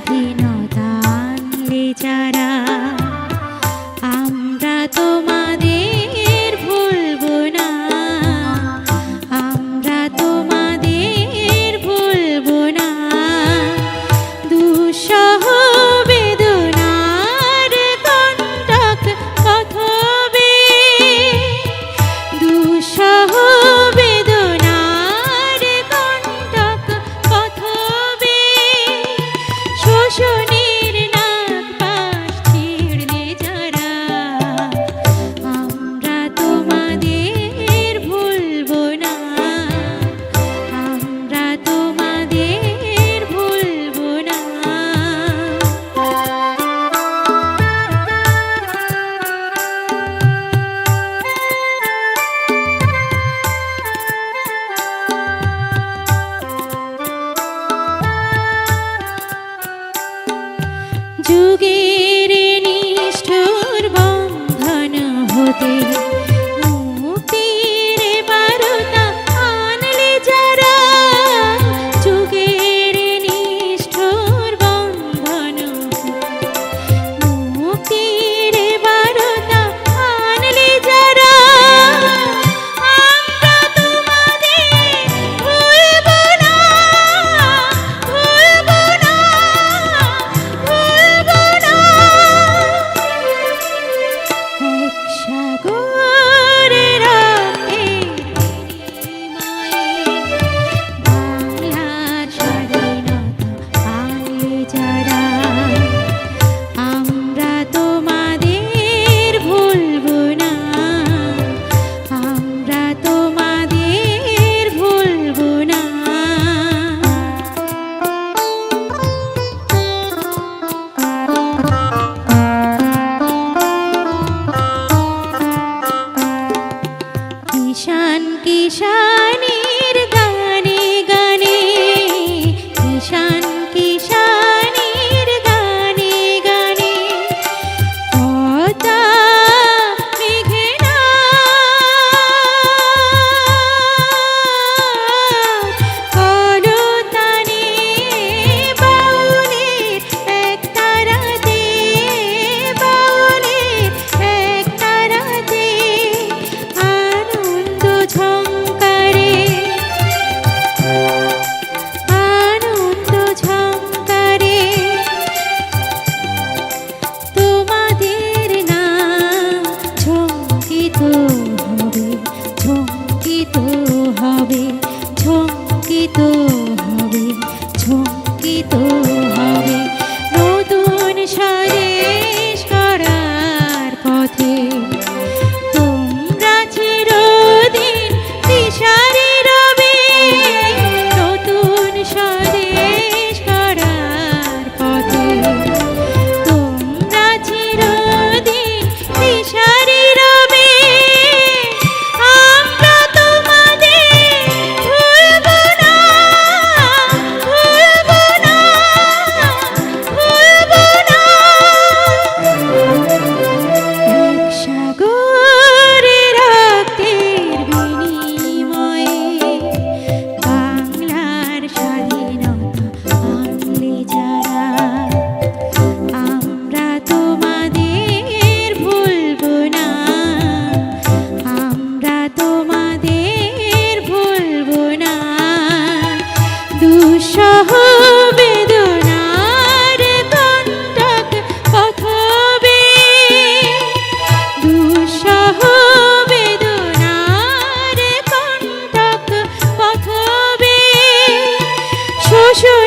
স্বাধীনতা আনলে যারা, আমরা তোমাদের ভুলবো না, আমরা তোমাদের ভুলবো না। দুঃসহ বেদনার কণ্টক কথবে, দুঃসহ বেদনার কণ্টক কথবে, শোষণের নাগ পাশ ছিঁড়লে যারা, আমরা তোমাদের ভুলবো না, আমরা তোমাদের ভুলবো না। যুগের নিষ্ঠুর বন্ধন হতে মুক্তির বারতা আনলে যারা, যুগের নিষ্ঠুর বন্ধন মুক্তির বারতা আনলে যারা, আমরা তোমাদের ভুলবো না, ভুলবো না, ভুলবো না। এক সাগরে রক্তের বিনিময়ে বাংলার স্বাধীনতা আনলে যারা, আমরা তোমাদের ভুলবো না, আমরা তোমাদের ভুলবো না। কিষান কিষানির গানে গানে, কিষান কিষানির গানে গানে, পদ্মা মেঘনা কলতানে, বাউলের এক তারাতে, বাউলের এক তারাতে, আনন্দ ঝংকারে, আনন্দ ঝংকারে, তোমাদের নাম ঝঙ্কিত হবে, ঝঙ্কিত হবে, ঝঙ্কিত হবে, ঝঙ্কিত হবে। নতুন স্বদেশ গড়ার পথে তোমরা চিরদিন দিশারি রবে, নতুন স্বদেশ গড়ার পথে তোমরা চিরদিন দিশারি রবে, আমরা তোমাদের ভুলবো না, ভুলবো না, ভুলবো না। এক সাগরে রক্তের বিনিময়ে বাংলার স্বাধীনতা আনলে যারা, আমরা তোমাদের ভুলবো না, আমরা তোমাদের ভুলবো না। দুঃসহ বেদনার কণ্টক কথবে, দুঃসহ বেদনার কণ্টক কথবে, শোষণ